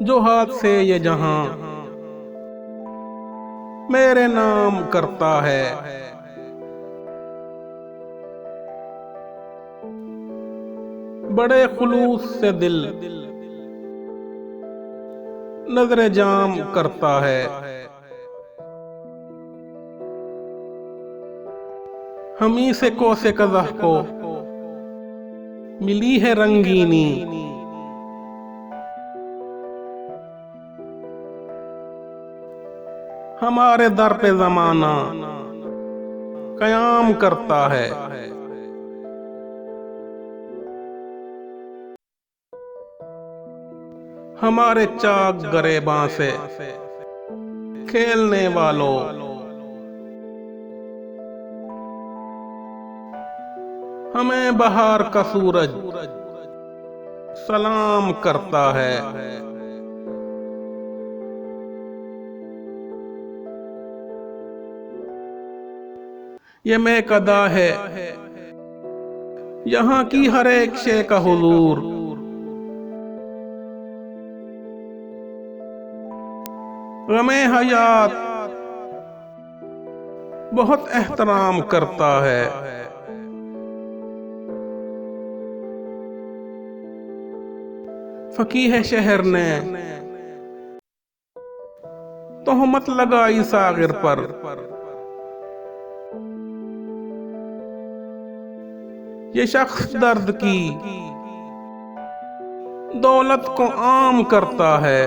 जो हाथ से ये जहां मेरे नाम करता है। बड़े खुलूस से दिल नजरे जाम करता है। हमी से कोसे कज़ह को मिली है रंगीनी। हमारे दर पे जमाना कयाम करता है। हमारे चाक गरेबां से खेलने वालों, हमें बहार का सूरज सलाम करता है। ये मैं कदा है यहाँ की हर एक शे का हुजूर। गमे हयात बहुत एहतराम करता है। फकीह शहर ने तोहमत लगाई सागिर पर। ये शख्स दर्द की दौलत को आम करता है।